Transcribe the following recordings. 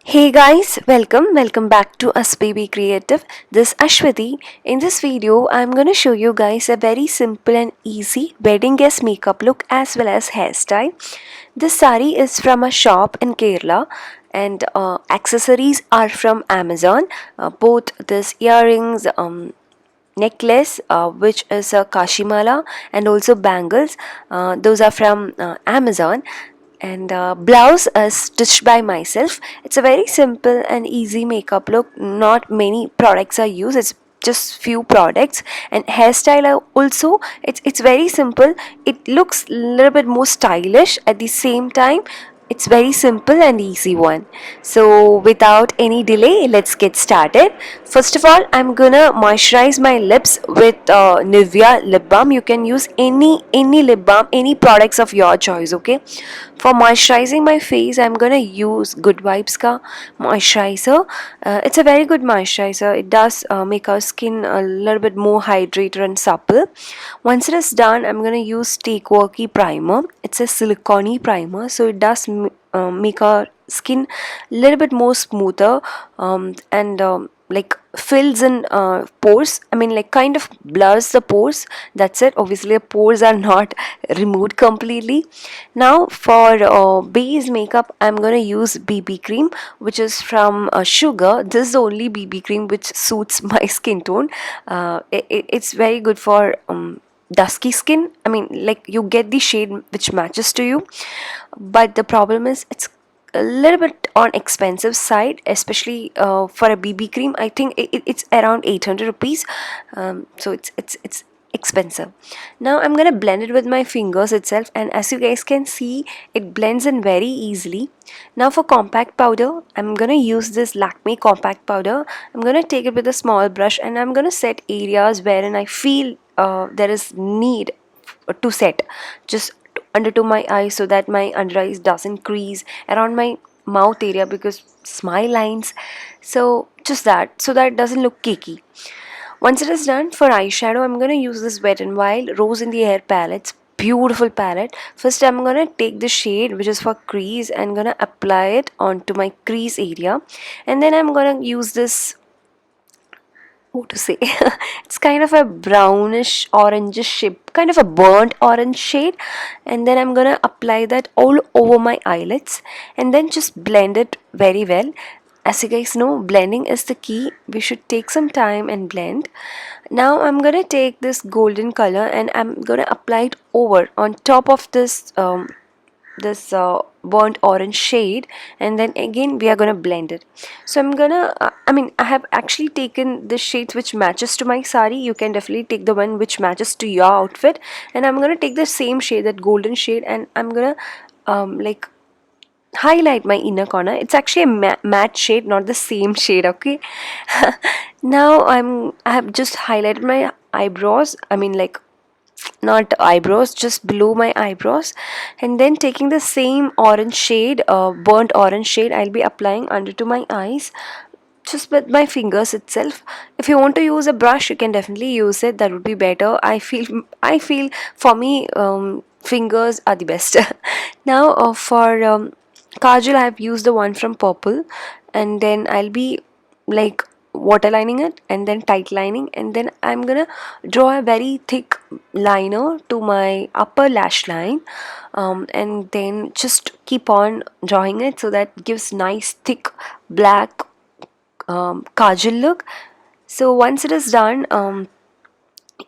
Hey guys, welcome back to Asvi Be Creative. This is Ashwati. In this video, I'm gonna show you guys a very simple and easy wedding guest makeup look as well as hairstyle. This sari is from a shop in Kerala and accessories are from Amazon. Both this earrings, necklace which is a kashimala, and also bangles, those are from Amazon, and blouse stitched by myself. It's a very simple and easy makeup look. Not many products are used, it's just few products. And hairstyle also, it's very simple. It looks a little bit more stylish at the same time. It's very simple and easy one. So without any delay, let's get started. First of all, I'm gonna moisturize my lips with Nivea lip balm. You can use any lip balm, any products of your choice. Okay. For moisturizing my face, I'm gonna use Good Vibes ka moisturizer. It's a very good moisturizer. It does make our skin a little bit more hydrated and supple. Once it is done, I'm gonna use Stay Quirky primer. It's a silicone primer, so it does make our skin a little bit more smoother, and like fills in pores. I mean, like kind of blurs the pores. That's it. Obviously, the pores are not removed completely. Now for base makeup, I'm gonna use BB cream, which is from Sugar. This is the only BB cream which suits my skin tone. It's very good for dusky skin. I mean, like you get the shade which matches to you, but the problem is it's a little bit on expensive side, especially for a BB cream. I think it's around 800 rupees. So it's expensive. Now I'm gonna blend it with my fingers itself, and as you guys can see, it blends in very easily. Now for compact powder, I'm gonna use this Lakme compact powder. I'm gonna take it with a small brush, and I'm gonna set areas wherein I feel there is need to set, just under to my eyes, so that my under eyes doesn't crease, around my mouth area because smile lines. So just that, so that it doesn't look cakey. Once it is done, for eyeshadow, I'm gonna use this Wet n Wild Rose in the Air palette. Beautiful palette. First, I'm gonna take the shade which is for crease and gonna apply it onto my crease area, and then I'm gonna use this, what to say, it's kind of a brownish orangish shape, kind of a burnt orange shade, and then I'm gonna apply that all over my eyelids and then just blend it very well. As you guys know, blending is the key. We should take some time and blend. Now I'm gonna take this golden color and I'm gonna apply it over on top of this burnt orange shade, and then again we are gonna blend it. So I'm gonna I mean, I have actually taken the shades which matches to my sari. You can definitely take the one which matches to your outfit, and I'm gonna take the same shade, that golden shade, and I'm gonna like highlight my inner corner. It's actually a matte shade, not the same shade. Okay. Now I have just highlighted my eyebrows. I mean, like, not eyebrows, just below my eyebrows, and then taking the same orange shade, burnt orange shade, I'll be applying under to my eyes, just with my fingers itself. If you want to use a brush, you can definitely use it. That would be better. I feel for me, fingers are the best. Now for kajal, I've used the one from Purplle, and then I'll be like waterlining it and then tight lining, and then I'm gonna draw a very thick liner to my upper lash line, and then just keep on drawing it so that gives nice thick black kajal look. So once it is done,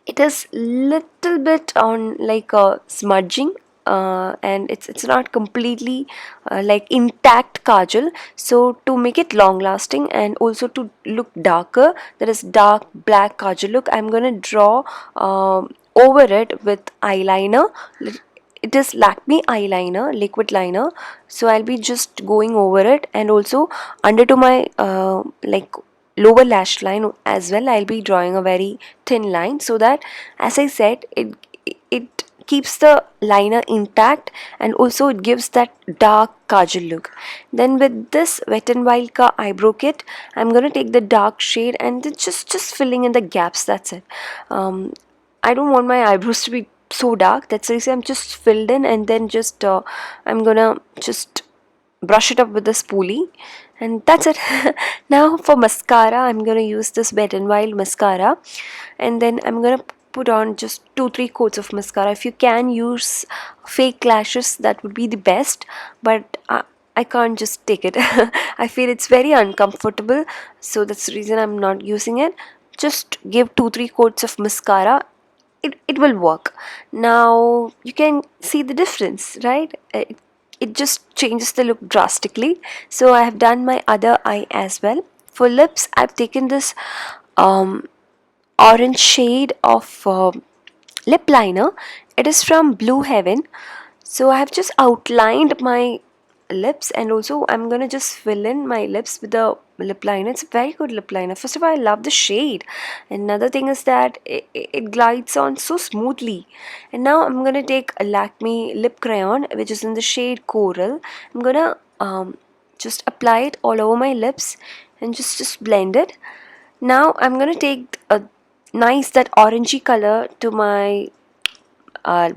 it is little bit on like smudging, and it's not completely like intact kajal. So to make it long lasting and also to look darker, that is dark black kajal look, I'm gonna draw over it with eyeliner. It is Lakme eyeliner, liquid liner. So I'll be just going over it, and also under to my like lower lash line as well, I'll be drawing a very thin line, so that, as I said, it keeps the liner intact, and also it gives that dark kajal look. Then with this Wet n Wild ka eyebrow kit, I'm gonna take the dark shade and then just filling in the gaps. That's it. I don't want my eyebrows to be so dark. That's the reason I'm just filled in, and then just I'm gonna just brush it up with the spoolie, and that's it. Now for mascara, I'm gonna use this Wet n Wild mascara, and then I'm gonna put on just 2-3 coats of mascara. If you can use fake lashes, that would be the best, but I can't just take it. I feel it's very uncomfortable, so that's the reason I'm not using it. Just give 2-3 coats of mascara. It will work. Now you can see the difference, right? It just changes the look drastically. So I have done my other eye as well. For lips, I've taken this um, orange shade of lip liner. It is from Blue Heaven. So I have just outlined my lips, and also I'm gonna just fill in my lips with the lip liner. It's a very good lip liner. First of all, I love the shade. Another thing is that it glides on so smoothly. And now I'm gonna take a Lakme lip crayon, which is in the shade Coral. I'm gonna just apply it all over my lips and just blend it. Now I'm gonna take a nice that orangey color to my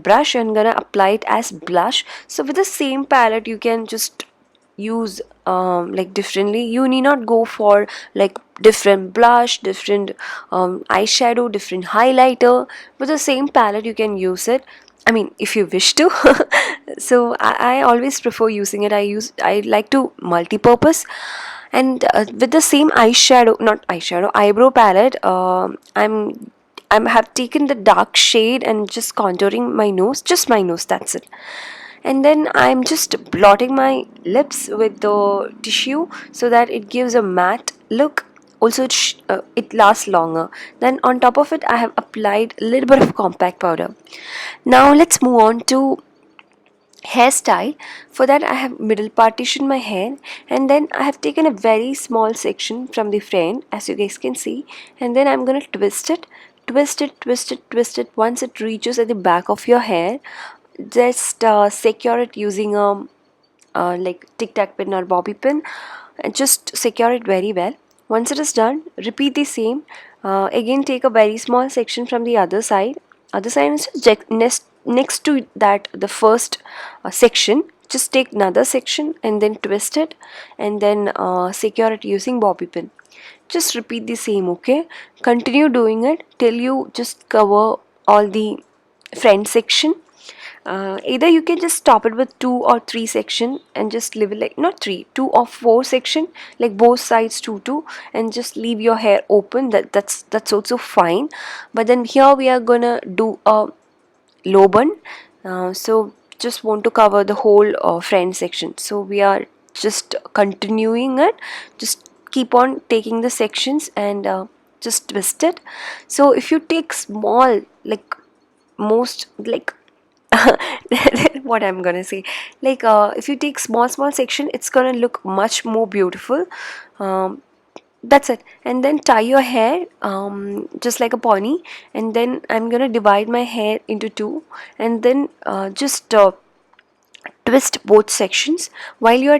brush and gonna apply it as blush. So with the same palette you can just use like differently. You need not go for like different blush, different eyeshadow, different highlighter. With the same palette you can use it, I mean, if you wish to. So I always prefer using it. I like to multi-purpose. And with the same eyeshadow, not eyeshadow, eyebrow palette, I have taken the dark shade and just contouring my nose, just my nose, that's it. And then I'm just blotting my lips with the tissue so that it gives a matte look. Also, it lasts longer. Then on top of it, I have applied a little bit of compact powder. Now let's move on to hairstyle. For that, I have middle partitioned my hair, and then I have taken a very small section from the front, as you guys can see, and then I'm gonna twist it, twist it, twist it, twist it. Once it reaches at the back of your hair, just secure it using a like tic tac pin or bobby pin, and just secure it very well. Once it is done, repeat the same. Again, take a very small section from the other side. Other side is just next to that, the first section. Just take another section and then twist it, and then secure it using bobby pin. Just repeat the same, okay? Continue doing it till you just cover all the front section. Either you can just stop it with 2 or 3 section and just leave it like, not 3, 2 or 4 section, like both sides 2 and just leave your hair open. That's also fine. But then here we are gonna do a low bun. So just want to cover the whole front section. So we are just continuing it. Just keep on taking the sections and just twist it. So if you take small, like most like what I'm gonna say, like if you take small section, it's gonna look much more beautiful. um, that's it. And then tie your hair just like a pony, and then I'm gonna divide my hair into two, and then just twist both sections. While you are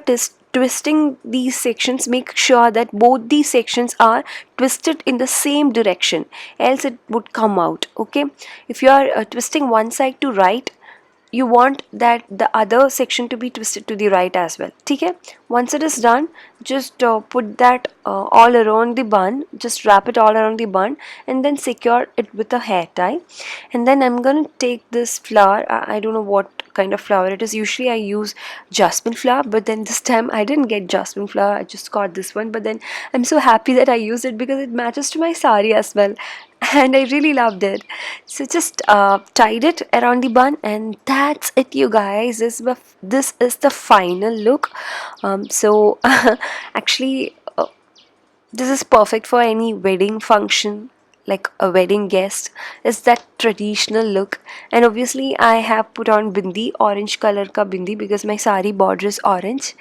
twisting these sections, make sure that both these sections are twisted in the same direction, else it would come out, okay? If you are twisting one side to right, you want that the other section to be twisted to the right as well, okay? Once it is done, just put that all around the bun, just wrap it all around the bun, and then secure it with a hair tie. And then I'm gonna take this flower. I don't know what kind of flower it is. Usually I use jasmine flower, but then this time I didn't get jasmine flower, I just got this one. But then I'm so happy that I used it because it matches to my sari as well, and I really loved it. So just tied it around the bun, and that's it, you guys. This is the final look. So actually, this is perfect for any wedding function, like a wedding guest. Is that traditional look. And obviously I have put on bindi, orange color ka bindi, because my sari border is orange.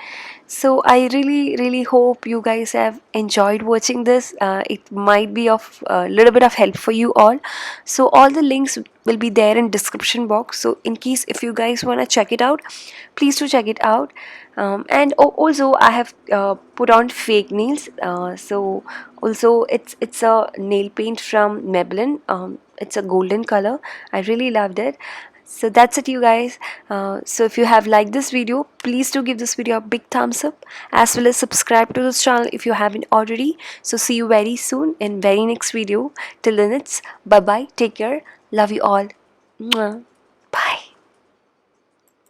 So I really hope you guys have enjoyed watching this. It might be of a little bit of help for you all. So all the links will be there in description box. So in case if you guys want to check it out, please do check it out. And also I have put on fake nails. So also it's a nail paint from Maybelline. It's a golden color. I really loved it. So that's it, you guys. So if you have liked this video, please do give this video a big thumbs up, as well as subscribe to this channel if you haven't already. So see you very soon in very next video. Till then, it's bye bye, take care, love you all. Mwah.